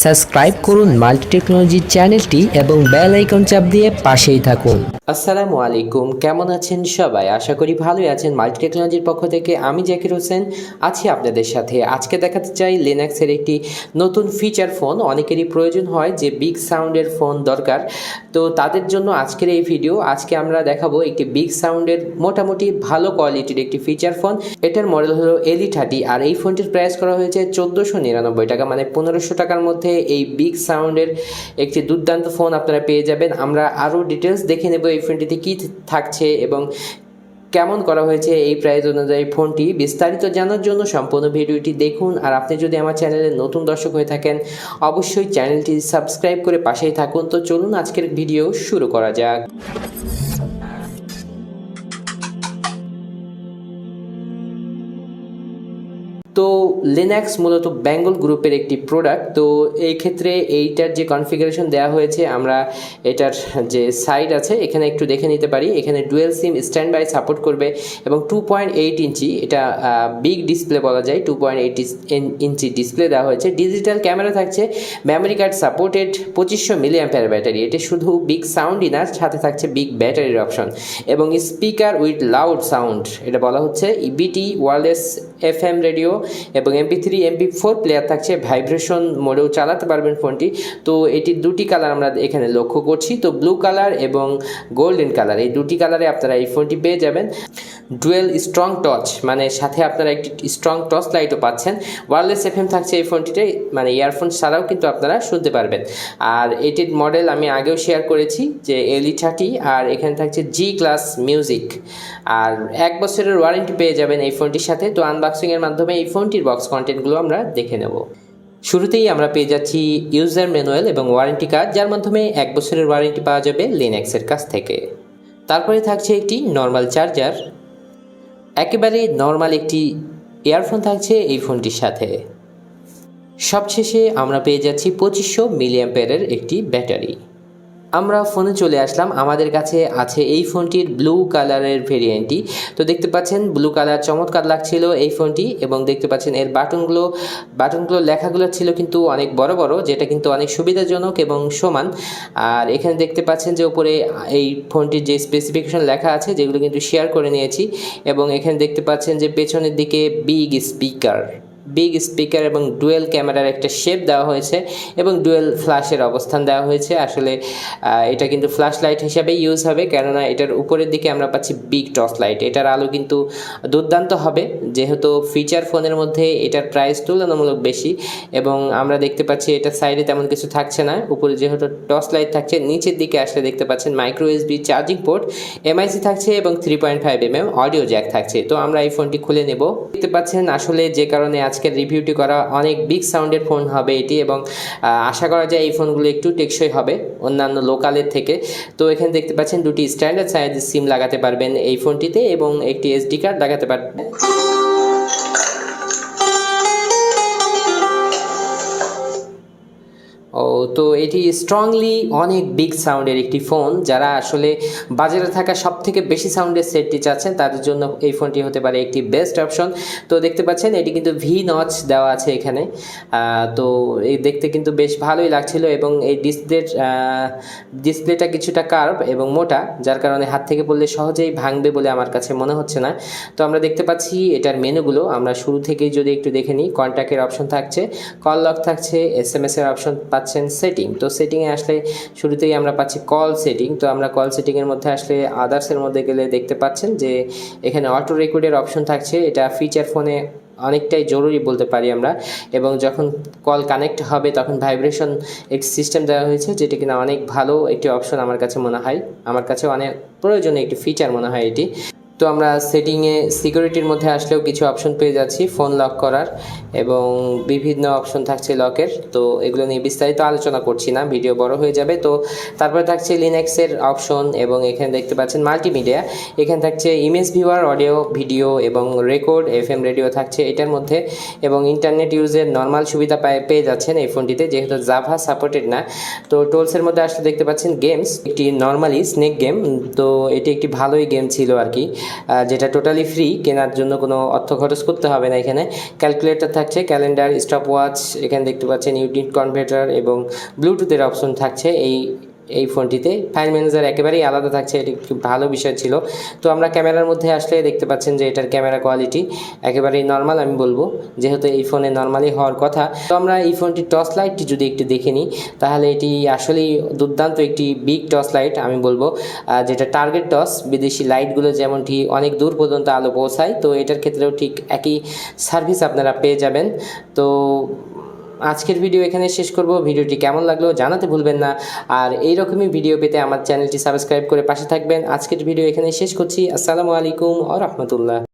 Subscribe করুন multi technology চ্যানেলটি এবং বেল আইকন চাপ দিয়ে পাশেই থাকুন। আসসালামু আলাইকুম, কেমন আছেন সবাই? আশা করি ভালোই আছেন। মাল্টি টেকনোলজির পক্ষ থেকে আমি জাকির হোসেন আছি আপনাদের সাথে। আজকে দেখাতে চাই লিনাক্সের একটি নতুন ফিচার ফোন। অনেকেরই প্রয়োজন হয় যে বিগ সাউন্ডের ফোন দরকার, তো তাদের জন্য আজকের এই ভিডিও। আজকে আমরা দেখাবো একটি বিগ সাউন্ডের মোটামুটি ভালো কোয়ালিটির একটি ফিচার ফোন। এটার মডেল হলো LE-30 আর এই ফোনটির প্রাইস করা হয়েছে 1499 টাকা, মানে 1500 টাকার মধ্যে এই বিগ সাউন্ডের একটি দুর্দান্ত ফোন আপনারা পেয়ে যাবেন। আমরা আরও ডিটেলস দেখে নেব এই ফোনটিতে কী থাকছে এবং কেমন করা হয়েছে এই প্রাইস অনুযায়ী ফোনটি। বিস্তারিত জানার জন্য সম্পূর্ণ ভিডিওটি দেখুন। আর আপনি যদি আমার চ্যানেলের নতুন দর্শক হয়ে থাকেন অবশ্যই চ্যানেলটি সাবস্ক্রাইব করে পাশেই থাকুন। তো চলুন আজকের ভিডিও শুরু করা যাক। তো লিনাক্স মূলত বেঙ্গল গ্রুপের একটি প্রোডাক্ট। তো এই ক্ষেত্রে এইটার যে কনফিগারেশন দেওয়া হয়েছে, আমরা এটার যে সাইড আছে এখানে একটু দেখে নিতে পারি। এখানে dual SIM standby support করবে এবং 2.8 ইঞ্চি, এটা বিগ ডিসপ্লে বলা যায়। 2.8 ইঞ্চি ডিসপ্লে দেওয়া হয়েছে। ডিজিটাল ক্যামেরা থাকছে, memory card supported, 2500 mAh battery. এটা শুধু বিগ সাউন্ডই না, সাথে থাকছে বিগ ব্যাটারির অপশন এবং স্পিকার উইথ লাউড সাউন্ড। এটা বলা হচ্ছে ইবিটি ওয়্যারলেস FM রেডিও এবং MP3 MP4 প্লেয়ার থাকছে। ভাইব্রেশন মোডেও চালাতে পারবেন ফোনটি। তো এটির দুটি কালার আমরা এখানে লক্ষ্য করছি, তো ব্লু কালার এবং গোল্ডেন কালার, এই দুটি কালারে আপনারা এই ফোনটি পেয়ে যাবেন। ডুয়েল স্ট্রং টচ, মানে সাথে আপনারা একটি স্ট্রং টর্চ লাইটও পাচ্ছেন। ওয়্যারলেস FM থাকছে এই ফোনটিতে, মানে ইয়ারফোন ছাড়াও কিন্তু আপনারা শুনতে পারবেন। আর এটির মডেল আমি আগেও শেয়ার করেছি যে LE-30, আর এখানে থাকছে G ক্লাস মিউজিক। আর 1 বছরের ওয়ারেন্টি পেয়ে যাবেন এই ফোনটির সাথে। তো আনবক্সিংয়ের মাধ্যমে এই ফোনটির বক্স কন্টেন্টগুলো আমরা দেখে নেব। শুরুতেই আমরা পেয়ে যাচ্ছি ইউজার ম্যানুয়াল এবং ওয়ারেন্টি কার্ড, যার মাধ্যমে 1 বছরের ওয়ারেন্টি পাওয়া যাবে লিনাক্সের কাছ থেকে। তারপরে থাকছে একটি নর্মাল চার্জার, একেবারে নর্মাল একটি ইয়ারফোন থাকছে এই ফোনটির সাথে। সবশেষে আমরা পেয়ে যাচ্ছি 2500 mAh একটি ব্যাটারি। আমরা ফোনে চলে আসলাম, আমাদের কাছে আছে এই ফোনটির ব্লু কালারের ভেরিয়েন্টটি। তো দেখতে পাচ্ছেন ব্লু কালার চমৎকার লাগছিল এই ফোনটি, এবং দেখতে পাচ্ছেন এর বাটনগুলো লেখাগুলো ছিল কিন্তু অনেক বড় বড়, যেটা কিন্তু অনেক সুবিধাজনক এবং সমান। আর এখানে দেখতে পাচ্ছেন যে উপরে এই ফোনটির যে স্পেসিফিকেশন লেখা আছে, যেগুলো কিন্তু শেয়ার করে নিয়েছি। এবং এখানে দেখতে পাচ্ছেন যে পেছনের দিকে বিগ স্পিকার এবং ডুয়েল ক্যামেরার একটা শেপ দেওয়া হয়েছে এবং ডুয়েল ফ্ল্যাশের অবস্থান দেওয়া হয়েছে। আসলে এটা কিন্তু ফ্ল্যাশ লাইট হিসাবে ইউজ হবে, কেননা এটার উপরের দিকে আমরা পাচ্ছি বিগ টর্চ লাইট। এটার আলো কিন্তু দুর্দান্ত হবে, যেহেতু ফিচার ফোনের মধ্যে এটার প্রাইস তুলনামূলক বেশি। এবং আমরা দেখতে পাচ্ছি এটা সাইডে তেমন কিছু থাকছে না, উপরে যেহেতু টর্চ লাইট থাকছে। নিচের দিকে আসলে দেখতে পাচ্ছেন micro USB charging port, MIC থাকছে এবং 3.5 mm অডিও জ্যাক থাকছে। তো আমরা এই ফোনটি খুলে নেব। দেখতে পাচ্ছেন আসলে যে কারণে আজকের রিভিউটি করা, অনেক বিগ সাউন্ডের ফোন হবে এটি, এবং আশা করা যায় এই ফোনগুলো একটু টেকসই হবে অন্যান্য লোকালের থেকে। তো এখানে দেখতে পাচ্ছেন দুটি স্ট্যান্ডার্ড সাইজের সিম লাগাতে পারবেন এই ফোনটিতে এবং একটি SD কার্ড লাগাতে পারবেন। তো এটি স্ট্রংলি অনেক বিগ সাউন্ডের একটি ফোন। যারা আসলে বাজারে থাকা সব থেকে বেশি সাউন্ডের সেটটি চাচ্ছেন, তাদের জন্য এই ফোনটি হতে পারে একটি বেস্ট অপশন। তো দেখতে পাচ্ছেন এটি কিন্তু V নচ দেওয়া আছে এখানে। তো এই দেখতে কিন্তু বেশ ভালোই লাগছিল, এবং এই ডিসপ্লেটা কিছুটা কার্ভ এবং মোটা, যার কারণে হাত থেকে পড়লে সহজেই ভাঙবে বলে আমার কাছে মনে হচ্ছে না। তো আমরা দেখতে পাচ্ছি এটার মেনুগুলো, আমরা শুরু থেকেই যদি একটু দেখে নিই। কন্ট্যাক্টের অপশন থাকছে, কল লক থাকছে, SMS এর অপশন পাচ্ছেন, সেটিং। তো সেটিংয়ে আসলে শুরুতেই আমরা পাচ্ছি কল সেটিং। তো আমরা কল সেটিংয়ের মধ্যে আসলে আদার্সের মধ্যে গেলে দেখতে পাচ্ছেন যে এখানে অটো রেকর্ডের অপশন থাকছে। এটা ফিচার ফোনে অনেকটাই জরুরি বলতে পারি আমরা। এবং যখন কল কানেক্ট হবে তখন ভাইব্রেশন একটি সিস্টেম দেওয়া হয়েছে, যেটি কিনা অনেক ভালো একটি অপশন আমার কাছে মনে হয়। আমার কাছে অনেক প্রয়োজনীয় একটি ফিচার মনে হয় এটি। তো আমরা সেটিংয়ে সিকিউরিটির মধ্যে আসলেও কিছু অপশন পেয়ে যাচ্ছি, ফোন লক করার এবং বিভিন্ন অপশন থাকছে লকের। তো এগুলো নিয়ে বিস্তারিত আলোচনা করছি না, ভিডিও বড় হয়ে যাবে। তো তারপরে থাকছে লিনাক্সের অপশন, এবং এখানে দেখতে পাচ্ছেন মাল্টিমিডিয়া। এখানে থাকছে ইমেজ ভিউয়ার, অডিও ভিডিও এবং রেকর্ড, FM রেডিও থাকছে এটার মধ্যে। এবং ইন্টারনেট ইউজের নর্মাল সুবিধা পেয়ে যাচ্ছেন এই ফোনটিতে, যেহেতু জাভা সাপোর্টেড না। তো টোলসের মধ্যে আসলে দেখতে পাচ্ছেন গেমস, একটি নর্মালি স্নেক গেম। তো এটি একটি ভালোই গেম ছিল আর কি। যেটা টোটালি ফ্রি, কেনার জন্য কোনো অর্থ খরচ করতে হবে না। এখানে ক্যালকুলেটর থাকছে, ক্যালেন্ডার, স্টপ ওয়াচ, এখানে দেখতে পাচ্ছেন ইউনিট কনভার্টার এবং ব্লুটুথের অপশন থাকছে। এই ফোনটিতে ফাইল ম্যানেজার একেবারেই আলাদা থাকছে, এটি একটি ভালো বিষয় ছিল। তো আমরা ক্যামেরার মধ্যে আসলে দেখতে পাচ্ছেন যে এটার ক্যামেরা কোয়ালিটি একেবারেই নর্মাল আমি বলবো, যেহেতু এই ফোনে নর্মালি হওয়ার কথা। তো আমরা এই ফোনটির টর্চ লাইটটি যদি একটু দেখে নিই, তাহলে এটি আসলেই দুর্দান্ত একটি বিগ টর্চ লাইট আমি বলবো, যেটা টার্গেট টর্চ। বিদেশি লাইটগুলো যেমনটি অনেক দূর পর্যন্ত আলো পৌঁছায়, তো এটার ক্ষেত্রেও ঠিক একই সার্ভিস আপনারা পেয়ে যাবেন। তো আজকের ভিডিও এখানে শেষ করব। ভিডিওটি কেমন লাগলো জানাতে ভুলবেন না, আর এইরকমই ভিডিও পেতে আমার চ্যানেলটি সাবস্ক্রাইব করে পাশে থাকবেন। আজকের ভিডিও এখানে শেষ করছি। আসসালামু আলাইকুম ওয়া রাহমাতুল্লাহ।